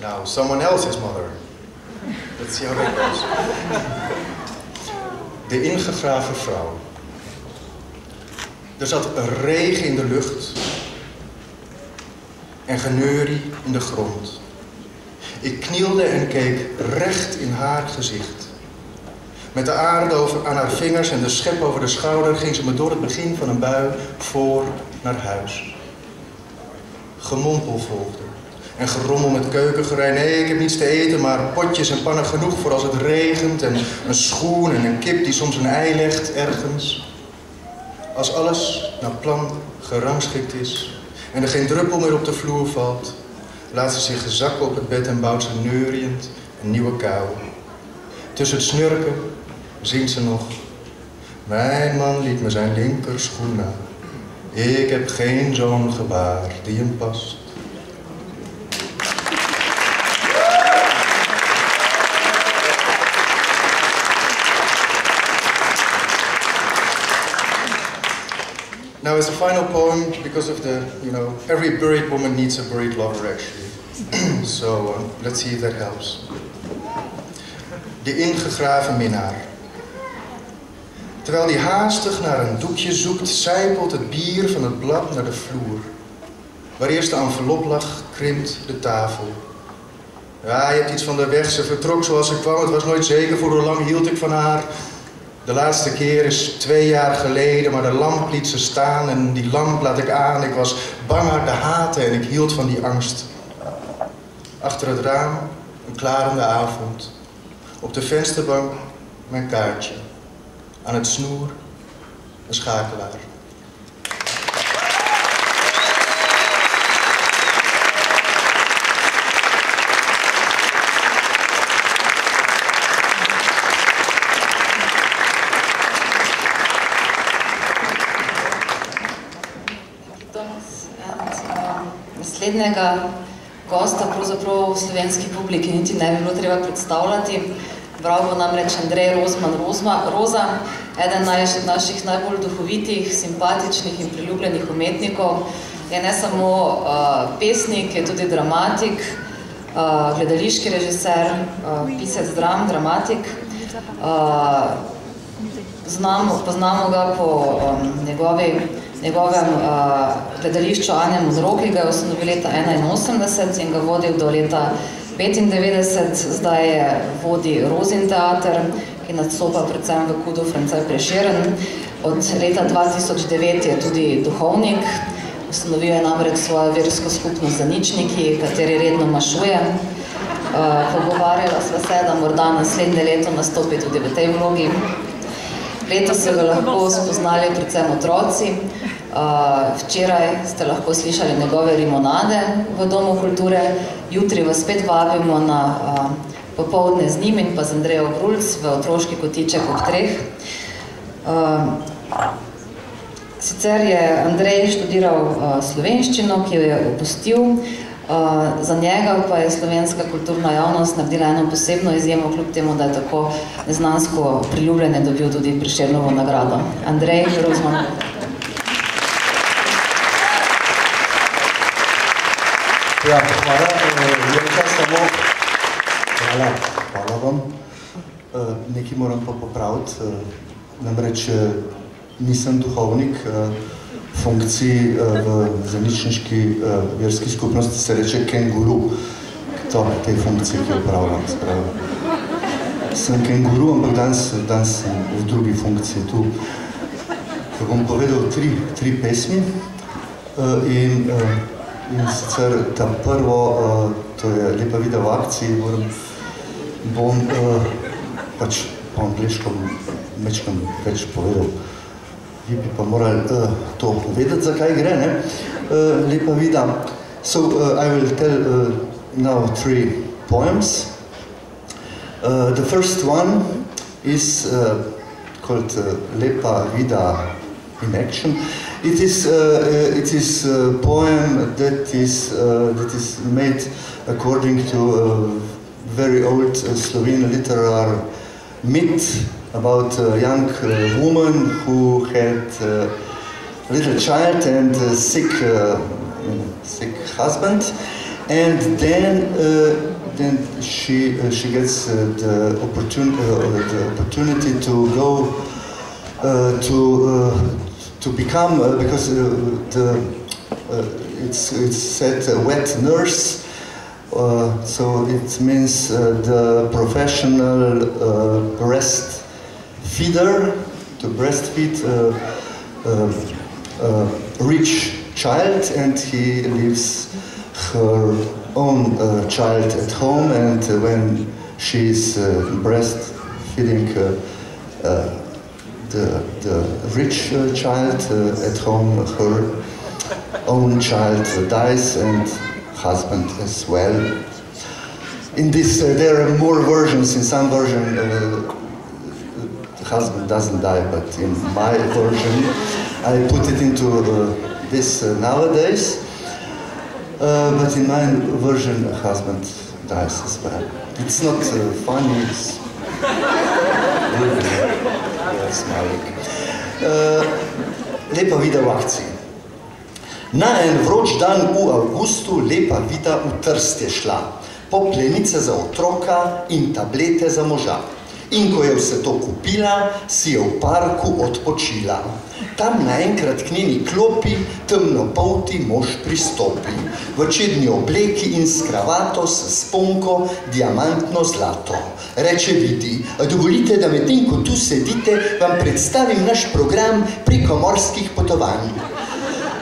Now, someone else's mother. Let's see how that goes. De ingegraven vrouw. Er zat regen in de lucht en geneurie in de grond. Ik knielde en keek recht in haar gezicht. Met de aarde aan haar vingers en de schep over de schouder ging ze me door het begin van een bui voor naar huis. Gemompel volgde en gerommel met keukengerei. Nee, ik heb niets te eten, maar potjes en pannen genoeg voor als het regent. En een schoen en een kip die soms een ei legt ergens. Als alles naar plan gerangschikt is en er geen druppel meer op de vloer valt, laat ze zich zakken op het bed en bouwt ze neuriënd een nieuwe kou. Tussen het snurken zingt ze nog: mijn man liet me zijn linkerschoen aan. Ik heb geen zo'n gebaar die hem past. Now, as a final poem, because of the, every buried woman needs a buried lover, actually. So, let's see if that helps. De ingegraven minnaar. Terwijl hij haastig naar een doekje zoekt, sijpelt het bier van het blad naar de vloer. Waar eerst de envelop lag, krimpt de tafel. Ja, je hebt iets van de weg, ze vertrok zoals ze kwam, het was nooit zeker voor hoe lang hield ik van haar. De laatste keer is 2 jaar geleden, maar de lamp liet ze staan en die lamp laat ik aan. Ik was bang haar te haten en ik hield van die angst. Achter het raam, een klarende avond. Op de vensterbank, mijn kaartje. Aan het snoer, een schakelaar. Naslednjega gosta pravzaprav v slovenski publiki niti ne bi bilo treba predstavljati. Bral bo namreč Andrej Roza, eden naših najbolj duhovitih, simpatičnih in priljubljenih umetnikov. Je ne samo pesnik, je tudi dramatik, gledališki režiser, pisec dram, dramatik. Poznamo ga po njegovem gledališču Anja Modro, ki ga je ustanovil leta 1981 in ga vodil do leta 1995. Zdaj vodi Rozin teater, ki nastopa predvsem v Kudu France Prešeren. Od leta 2009 je tudi duhovnik. Ustanovil je namreč svojo versko skupnost Zaničniki, kateri redno mašuje. Pogovarjala sva se, da morda naslednje leto nastopi tudi v tej vlogi. Letos so ga lahko spoznali predvsem otroci. Včeraj ste lahko slišali njegove limonade v Domu kulture. Jutri vas spet vabimo na popoldne z njim in pa z Andrejo Grulc v otroški kotiček ob 3. Sicer je Andrej študiral slovenščino, ki jo je opustil. Za njega pa je slovenska kulturna javnost naredila eno posebno izjemo, kljub temu, da je tako neznansko priljubljen, dobil tudi Prešernovo nagrado. Andrej Rozman. Ja, hvala. Hvala vam. Nekaj moram pa popraviti. Namreč nisem duhovnik. Funkciji v zaničniški verski skupnosti se reče kenguru. To je te funkcije, ki upravljam. Sem kenguru, ampak danes sem v drugi funkciji tu. Bom povedal tri pesmi in sicer ta prvo, to je Lepa vida v akciji, bom pač po angliško mečkam več povedal. Vi bi pa morali to vedeti, zakaj gre, ne? Lepa vida. So I will tell now 3 poems. The first one is called Lepa vida in action. It is a poem that is made according to a very old Slovene literary myth about a young woman who had a little child and a sick husband, And then she gets the opportunity to go to become because it's said wet nurse, so it means the professional breastfeeder, to breastfeed rich child, and he leaves her own child at home, and when she's breastfeeding the rich child at home, her own child dies, and husband as well. In this, there are more versions. In some version, the husband doesn't die, but in my version, I put it into this nowadays. But in my version, husband dies as well. It's not funny, it's really smiling. Lepa vida v akciji. Na en vroč dan v avgustu lepa vida v Trst je šla, po plenice za otroka in tablete za moža. In ko je vse to kupila, si je v parku odpočila. Tam naenkrat k njeni klopi temnopolti mož pristopi, v čedni obleki in s kravato, s sponko, diamantno zlato. Reče, vidi, dovolite, da medtem ko tu sedite, vam predstavim naš program preko morskih potovanj.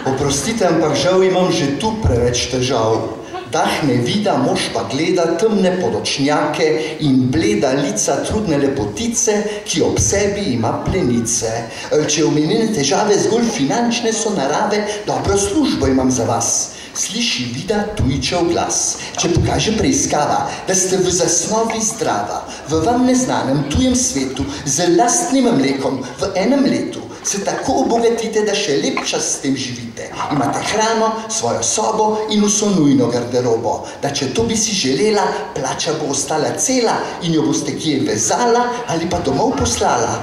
Oprostite, ampak žal imam že tu preveč težav. Dahne vida, mož pa gleda temne podočnjake in bleda lica trudne lepotice, ki ob sebi ima plenice. Če omenjene težave zgolj finančne so narave, dobro službo imam za vas. Sliši vida tujčev glas. Če pokaže preiskava, da ste v zasnovi zdrava, v vam neznanem tujem svetu, z lastnim mlekom v enem letu, se tako obogatite, da še lep čas s tem živite. Imate hrano, svojo sobo in vso nujno garderobo, da če to bi si želela, plača bo ostala cela in jo boste kje vezala ali pa domov poslala.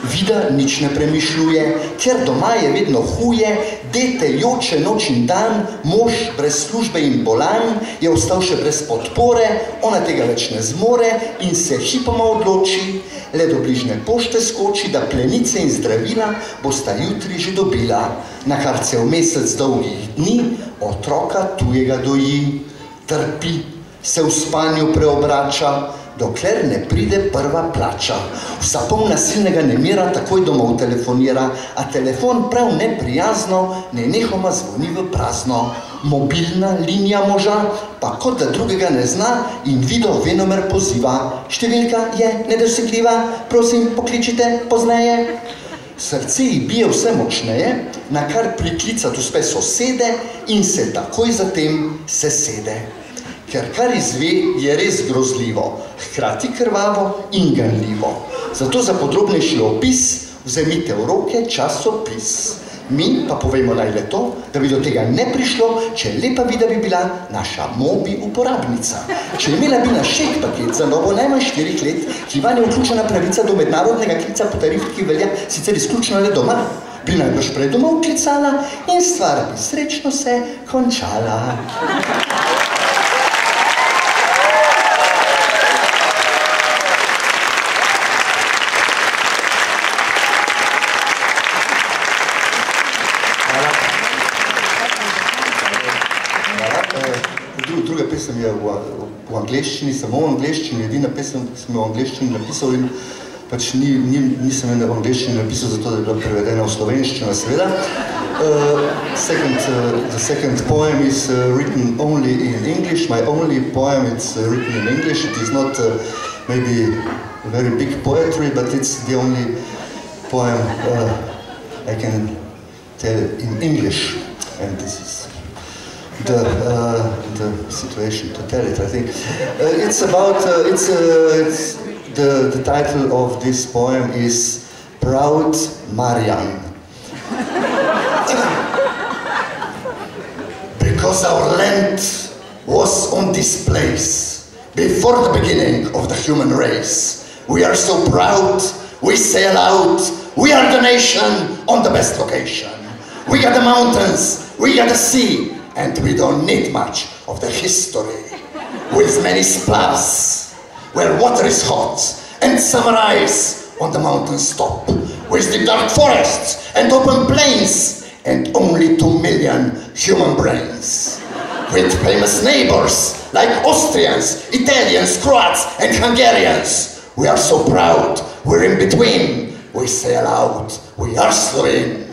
Vida nič ne premišljuje, ker doma je vedno huje, dete joče noč in dan, mož brez službe in bolan, je ostal še brez podpore, ona tega več ne zmore in se hipoma odloči, le do bližnje pošte skoči, da plenice in zdravila bosta jutri že dobila. Na kar cel mesec dolgih dni otroka tujega doji, trpi, se v spanju preobrača, dokler ne pride prva plača. Vsa polna silnega nemira takoj domov telefonira, a telefon prav neprijazno nenehoma zvoni v prazno. Mobilna linija moža pa kot da drugega ne zna in Vido venomer poziva. Številka je nedosegljiva, prosim, pokličite pozneje. Srce ji bije vse močneje, na kar priklicati uspe sosede in se takoj zatem sesede. Ker kar izve, je res grozljivo, hkrati krvavo in ganljivo. Zato za podrobnejši opis vzemite v roke časopis. Mi pa povejmo najle to, da bi do tega ne prišlo, če lepa vida bi bila naša mobi uporabnica. Če imela bi naš šejk paket za novo najmanj 4 let, ki vanje vključena pravica do mednarodnega klica po tarifu, ki velja sicer izključno le doma, bi najbrž prej domov klicala in stvar bi srečno se končala. Druga pesem je v angleščini, samo v angleščini, edina pesem, ki sem jo v angleščini napisal in pač nisem jo v angleščini napisal, zato da je bila prevedena v slovenščino, seveda. The second poem is written only in English. My only poem is written in English. It is not maybe very big poetry, but it's the only poem I can tell in English, and this is the situation to tell it, I think. It's about, the title of this poem is Proud Marian. Because our land was on this place before the beginning of the human race. We are so proud, we say aloud, we are the nation on the best location. We got the mountains, we got the sea, and we don't need much of the history, with many splashs, where water is hot, and summer ice on the mountain's top, with the dark forests and open plains, and only 2 million human brains. With famous neighbors like Austrians, Italians, Croats, and Hungarians. We are so proud, we're in between. We say aloud, we are Slovene.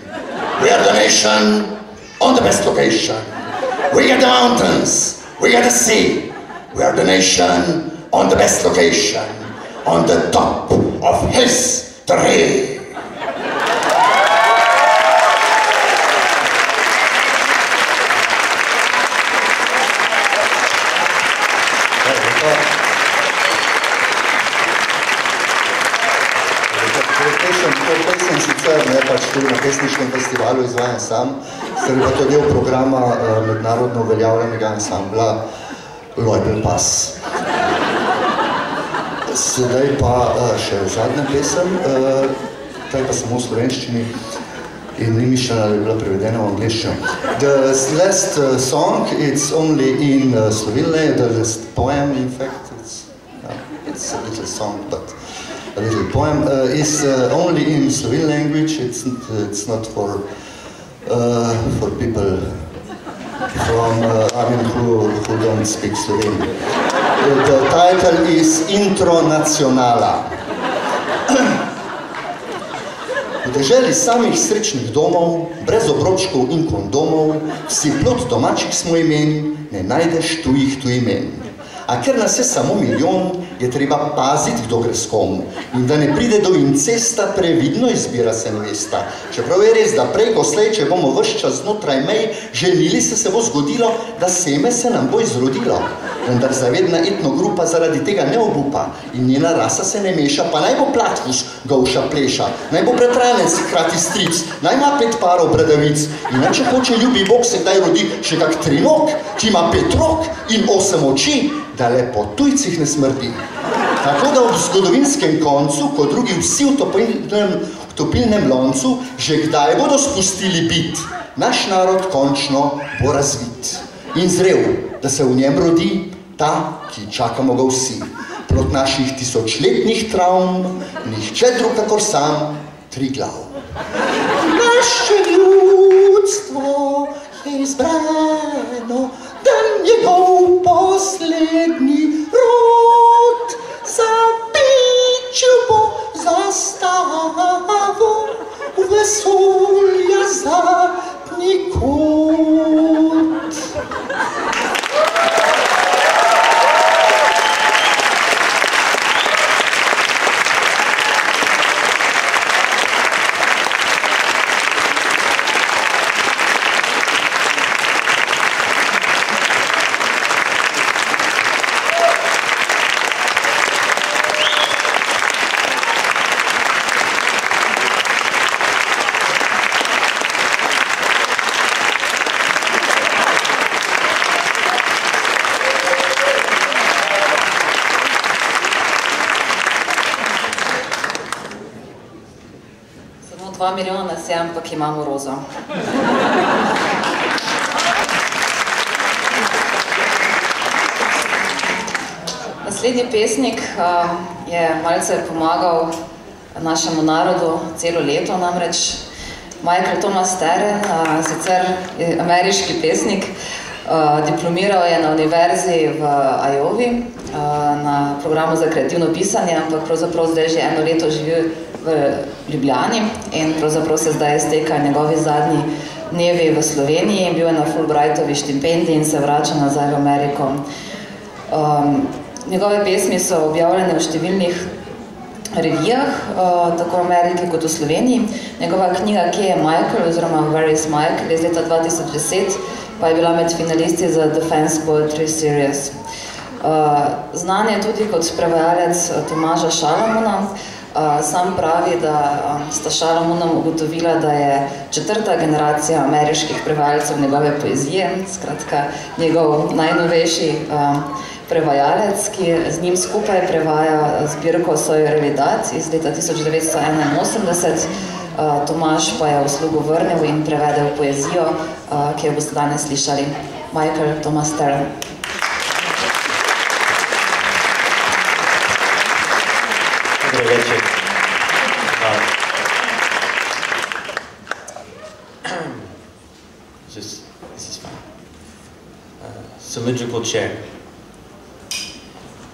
We are the nation on the best location. We got the mountains, we got the sea. We are the nation on the best location, on the top of history. Sicer ne pač tudi na pesniškem festivalu izvajam sam, ker je pa to del programa mednarodno uveljavljenega ansambla Lojbel Pas. Sedaj pa še zadnja pesem, taj pa samo v slovenščini in ni mišljena, da bi bila prevedena v angliščino. The last song, it's only in Slovene, the last poem, in fact, it's a little song, but a little poem is only in Slovene language. It's not for people from who don't speak Slovene. The title is Intro Nacionala. V deželi samih srečnih domov, brez obročkov in kondomov, vsi plod domačih smo imen, ne najdeš tujih imen. A ker nas je samo milijon, je treba paziti, kdo gre s kom. In da ne pride do incesta, previdno izbira se nevesta. Čeprav je res, da prej ko slej, če bomo ves čas znotraj mej, ženili se bo zgodilo, da seme se nam bo izrodilo. Vendar zavedna etnogrupa zaradi tega ne obupa in njena rasa se ne meša, pa naj bo platvuš, govša pleša, naj bo bratranec, hkrati stric, naj ima 5 parov bradavic. In če hoče ljubi Bog, se kdaj rodi še kak trinok, ki ima 5 rok in 8 oči, da le po tujcih ne smrdi. Tako da ob zgodovinskem koncu, ko drugi vsi v topilnem loncu, že kdaj bodo spustili bit, naš narod končno bo razvit. In zrel, da se v njem rodi ta, ki čakamo ga vsi. Plod naših tisočletnih travm, nihče drug kakor sam, Triglav. Naše ljudstvo je izbrano, da njegov poslednji rod za bičjo bo zastavo v vesolja zadnji kot. Dva milijona nas je, ampak imamo rozo. Naslednji pesnik je malce pomagal našemu narodu celo leto, namreč Michael Thomas Terren, sicer ameriški pesnik, diplomiral je na univerzi v Iowi na programu za kreativno pisanje, ampak pravzaprav zdaj že 1 leto živi v Ljubljani in pravzaprav se zdaj izteka njegovi zadnji dnevi v Sloveniji. Bil je na Fulbrightovi štipendiji in se vrača nazaj v Ameriko. Njegove pesmi so objavljene v številnih revijah, tako v Ameriki kot v Sloveniji. Njegova knjiga Kje je Michael oziroma Where is Michael iz leta 2010 pa je bila med finalisti za Defense Poetry Series. Znan je tudi kot prevajalec Tomaža Šalamuna. Sam pravi, da sta Šalamunom ugotovila, da je 4. generacija ameriških prevajalcev njegove poezije, skratka njegov najnovejši prevajalec, ki z njim skupaj prevaja zbirko Soy Realidad iz leta 1981. Tomaž pa je v slugu vrnil in prevedel poezijo, ki jo boste danes slišali. Michael Thomas Stern. This is fine. Cylindrical chair.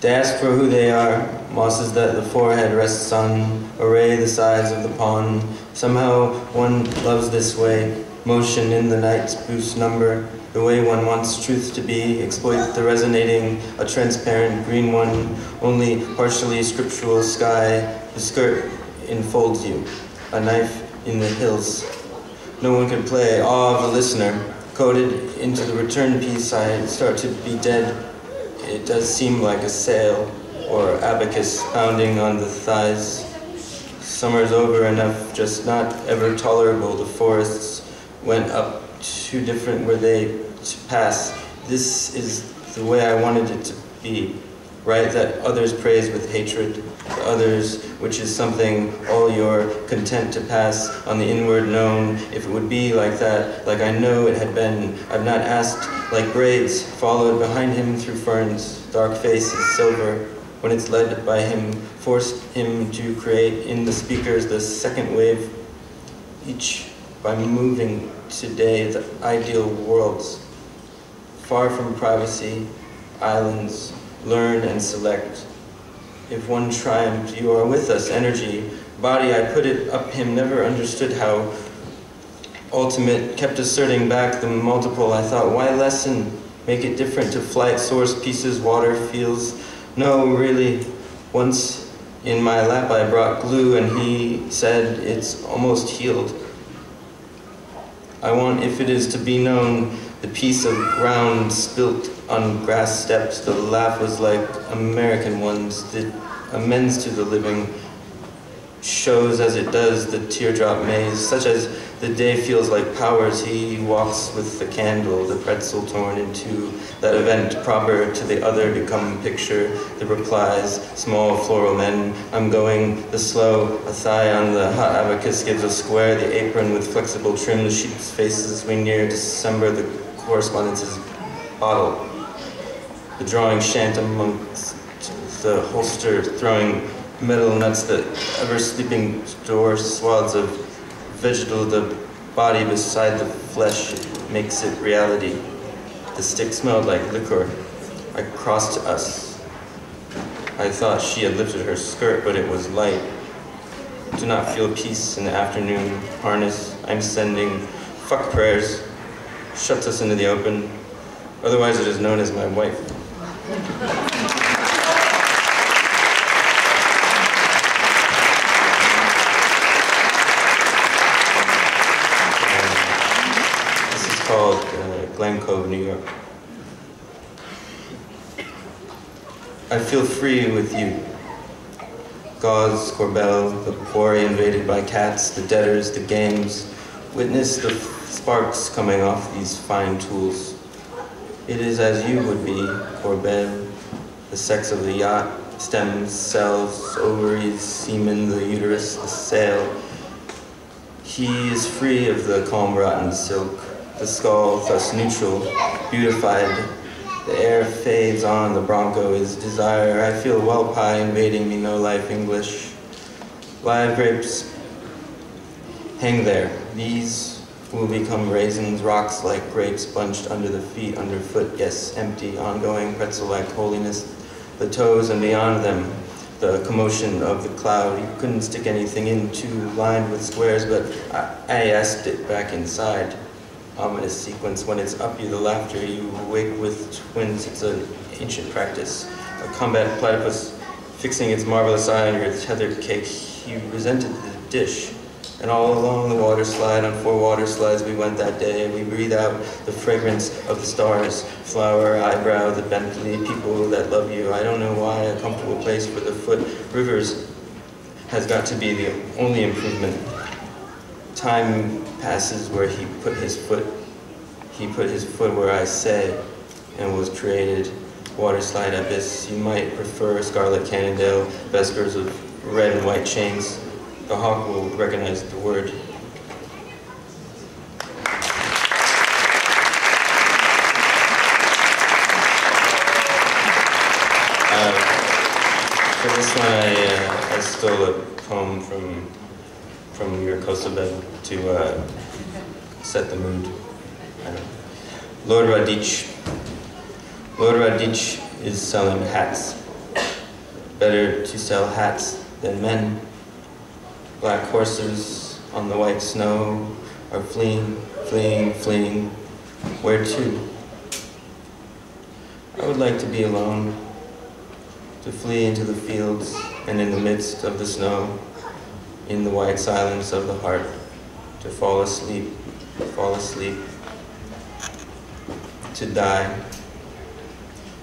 They ask for who they are, mosses that the forehead rests on, array the sides of the pond. Somehow one loves this way, motion in the night's boost number, the way one wants truth to be, exploit the resonating, a transparent green one, only partially scriptural sky, the skirt enfolds you, a knife in the hills. No one can play awe of the listener, coded into the return piece I start to be dead. It does seem like a sail or abacus pounding on the thighs. Summer's over enough, just not ever tolerable. The forests went up too different were they to pass. This is the way I wanted it to be, right? That others praise with hatred, the others, which is something all you're content to pass on the inward known. If it would be like that, like I know it had been, I've not asked, like braids, followed behind him through ferns, dark faces, silver, when it's led by him, forced him to create in the speakers the second wave, each by moving today the ideal worlds, far from privacy, islands, learn and select. If one triumphed, you are with us, energy, body, I put it up him, never understood how ultimate, kept asserting back the multiple. I thought, why lessen, make it different to flight, source, pieces, water, feels. No, really, once in my lap I brought glue and he said it's almost healed. I want, if it is to be known, the piece of ground spilt on grass steps. The laugh was like American ones, did amends to the living, shows as it does the teardrop maze, such as the day feels like powers. He walks with the candle, the pretzel torn in two, that event proper to the other become picture, the replies, small floral men, I'm going, the slow, a thigh on the hot abacus gives a square, the apron with flexible trim, the sheep's faces, we near December, the correspondence's bottle, the drawing shant amongst the holster, throwing metal nuts, the ever-sleeping door, swaths of vegetal, the body beside the flesh makes it reality. The stick smelled like liquor. I crossed to us. I thought she had lifted her skirt, but it was light. Do not feel peace in the afternoon. Harness, I'm sending. Fuck prayers. Shuts us into the open. Otherwise it is known as my wife. Called Glen Cove, New York. I feel free with you. Gauze, Corbel, the quarry invaded by cats, the debtors, the games. Witness the sparks coming off these fine tools. It is as you would be, Corbel, the sex of the yacht, stems, cells, ovaries, semen, the uterus, the sail. He is free of the calm rotten silk. The skull, thus neutral, beautified. The air fades on, the bronco is desire. I feel well pie invading me, no life English. Live grapes, hang there. These will become raisins, rocks like grapes bunched under the feet, underfoot, yes, empty, ongoing, pretzel-like holiness. The toes and beyond them, the commotion of the cloud. You couldn't stick anything into, lined with squares, but I asked it back inside. Ominous sequence, when it's up you, the laughter, you wake with twins, it's an ancient practice. A combat platypus fixing its marvelous eye on your tethered cake, he resented the dish. And all along the water slide, on 4 water slides we went that day, we breathe out the fragrance of the stars, flower, eyebrow, the Bentley, people that love you. I don't know why, a comfortable place for the foot. Rivers has got to be the only improvement. Time passes where he put his foot where I say, and was created. Waterslide abyss, you might prefer scarlet Cannondale, vespers of red and white chains. The hawk will recognize the word. For this one, I stole a poem from your Kosovo to set the mood. Lord Radic. Lord Radic is selling hats. Better to sell hats than men. Black horses on the white snow are fleeing, fleeing, fleeing. Where to? I would like to be alone, to flee into the fields and in the midst of the snow, in the white silence of the heart, to fall asleep, to die.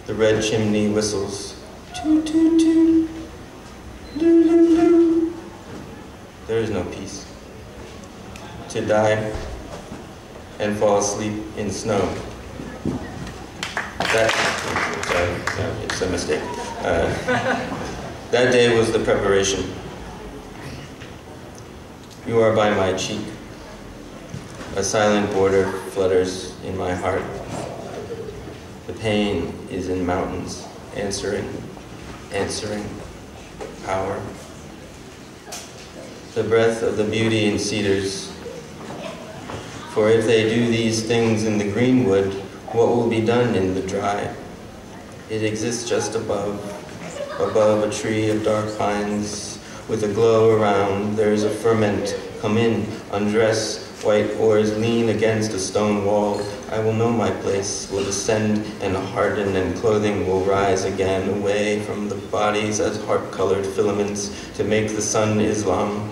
The red chimney whistles, toot, toot, toot, doo, doo, doo. There is no peace. To die and fall asleep in snow. It's a mistake. That day was the preparation. You are by my cheek. A silent border flutters in my heart. The pain is in mountains, answering, power. The breath of the beauty in cedars. For if they do these things in the greenwood, what will be done in the dry? It exists just above a tree of dark pines, with a glow around. There is a ferment. Come in, undress. White oars lean against a stone wall. I will know my place, will descend and harden, and clothing will rise again, away from the bodies as heart-colored filaments, to make the sun Islam.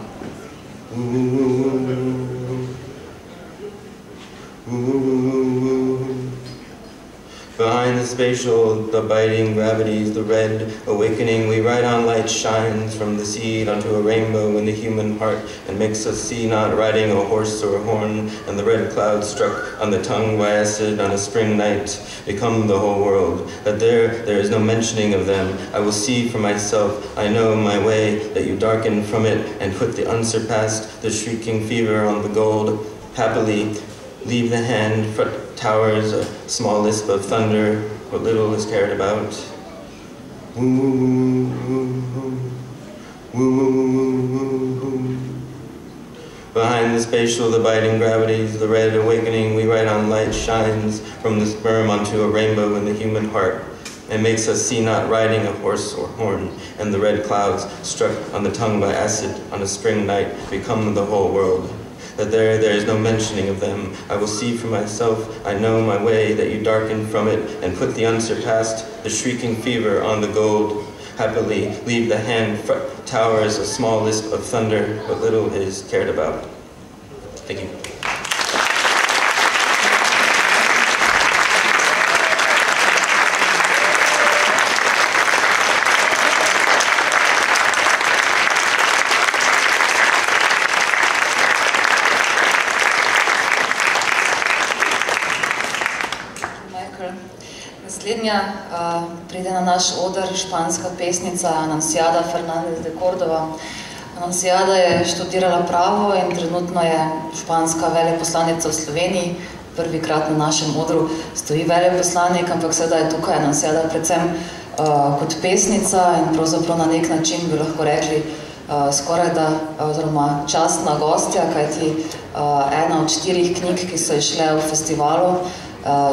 Behind the spatial, the biting gravities, the red awakening, we ride on light shines from the seed onto a rainbow in the human heart, and makes us see not riding a horse or a horn, and the red clouds struck on the tongue by acid on a spring night become the whole world. That there is no mentioning of them. I will see for myself, I know my way, that you darken from it and put the unsurpassed, the shrieking fever on the gold. Happily, leave the hand, towers a small lisp of thunder, what little is cared about. Behind the spatial, the biting gravities, the red awakening, we ride on light shines from the sperm onto a rainbow in the human heart, and makes us see not riding a horse or horn, and the red clouds struck on the tongue by acid on a spring night become the whole world. That there is no mentioning of them. I will see for myself, I know my way, that you darken from it and put the unsurpassed, the shrieking fever on the gold. Happily leave the hand, towers a small lisp of thunder, what little is cared about. Thank you. Naslednja pride na naš oder španska pesnica Anunciada Fernández de Córdoba. Anunciada je študirala pravo in trenutno je španska veleposlanica v Sloveniji. Prvikrat na našem odru stoji veleposlanik, ampak seveda je tukaj Anunciada predvsem kot pesnica in pravzaprav na nek način bi lahko rekli skoraj da, oziroma častna gostja, kajti ena od 4 knjig, ki so išle v festivalu,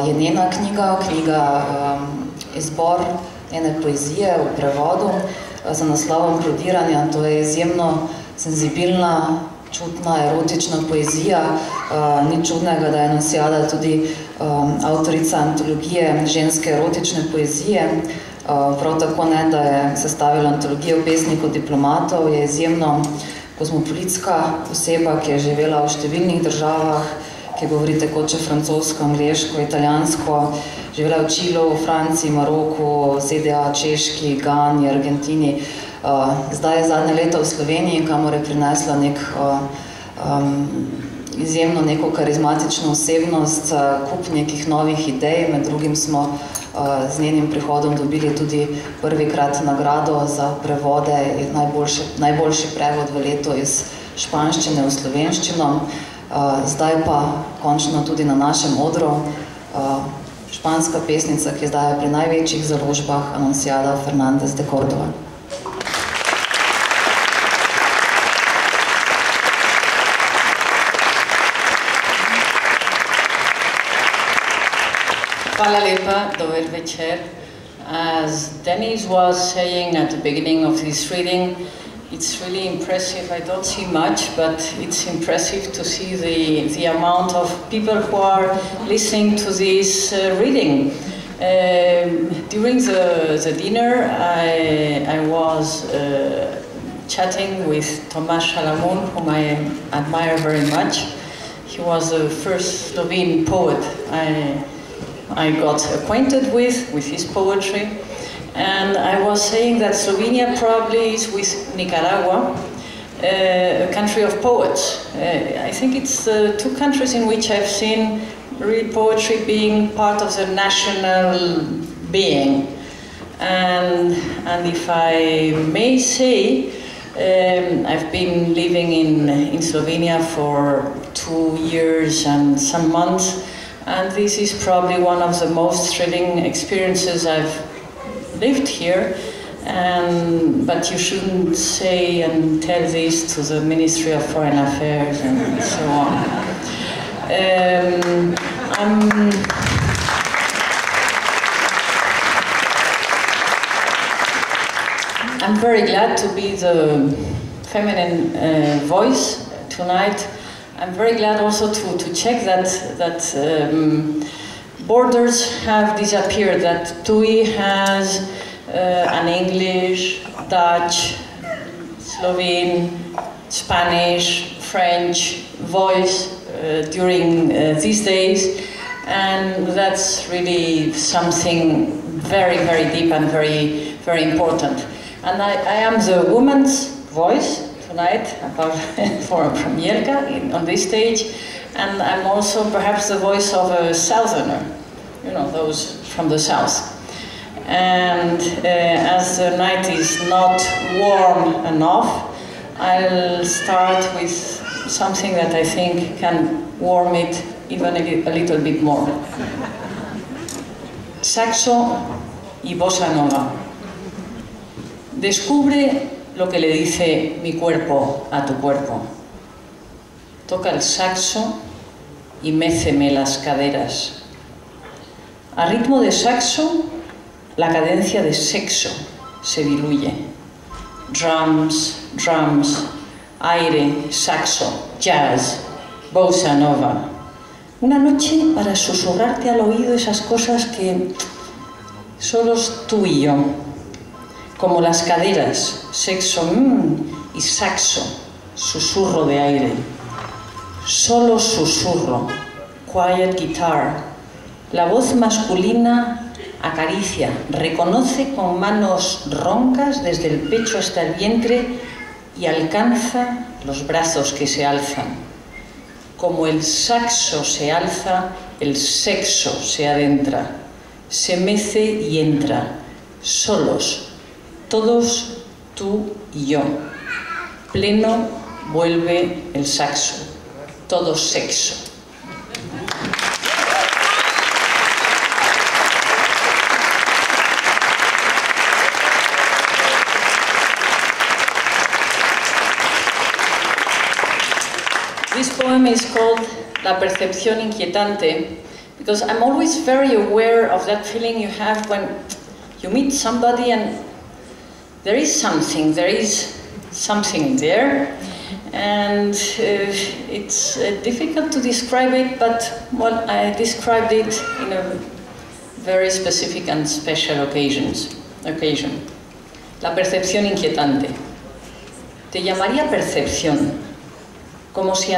je njena knjiga izbor njene poezije v prevodu za naslovom Plodiranja. To je izjemno senzibilna, čutna, erotična poezija. Ni čudnega, da je Anunciada tudi avtorica antologije ženske erotične poezije. Prav tako ne, da je sestavila antologijo pesnikov diplomatov, je izjemno kozmopolitska oseba, ki je živela v številnih državah, ki govori tekoče francosko, angleško, italijansko, živela v Čilu, v Franciji, Maroku, ZDA, Češki, Gani, Argentini. Zdaj je zadnje leto v Sloveniji, kamor je prinesla izjemno neko karizmatično osebnost, kup nekih novih idej. Med drugim smo z njenim prihodom dobili tudi prvikrat nagrado za prevode, najboljši prevod v letu iz španščine v slovenščino. Zdaj pa končno tudi na našem odru španska pesnica, ki zdaj pri največjih založbah Anunciada Fernández de Córdoba. Hvala lepa, dober večer. As Dennis was saying at the beginning of this reading, it's really impressive. I don't see much, but it's impressive to see the amount of people who are listening to this reading. During the dinner, I was chatting with Tomás Šalamun, whom I admire very much. He was the first Slovene poet I got acquainted with his poetry, and I was saying that Slovenia probably is, with Nicaragua, a country of poets. I think it's two countries in which I've seen real poetry being part of the national being. And if I may say, I've been living in Slovenia for 2 years and some months, and this is probably one of the most thrilling experiences I've lived here. But you shouldn't say and tell this to the Ministry of Foreign Affairs and so on. I'm very glad to be the feminine voice tonight. I'm very glad also to check that borders have disappeared, that TUI has an English, Dutch, Slovene, Spanish, French voice during these days, and that's really something very, very deep and very, very important. And I am the woman's voice tonight from Jelka on this stage, and I'm also perhaps the voice of a southerner, you know, those from the south. And as the night is not warm enough, I'll start with something that I think can warm it even a little bit more. Saxo y bossa nova. Descubre lo que le dice mi cuerpo a tu cuerpo. Toca el saxo y méceme las caderas. A ritmo de saxo, la cadencia de sexo se diluye. Drums, drums, aire, saxo, jazz, bossa nova. Una noche para susurrarte al oído esas cosas que solo tú y yo. Como las caderas, sexo y saxo, susurro de aire. Solo susurro, quiet guitar. La voz masculina acaricia, reconoce con manos roncas desde el pecho hasta el vientre y alcanza los brazos que se alzan. Como el saxo se alza, el sexo se adentra, se mece y entra, solos. Todos, tú y yo. Pleno vuelve el saxo. Todo sexo. This poem is called La percepción inquietante because I'm always very aware of that feeling you have when you meet somebody and there is something there, and it's difficult to describe it, but well, I described it in a very specific and special occasion. La percepción inquietante. Te llamaría percepción, como si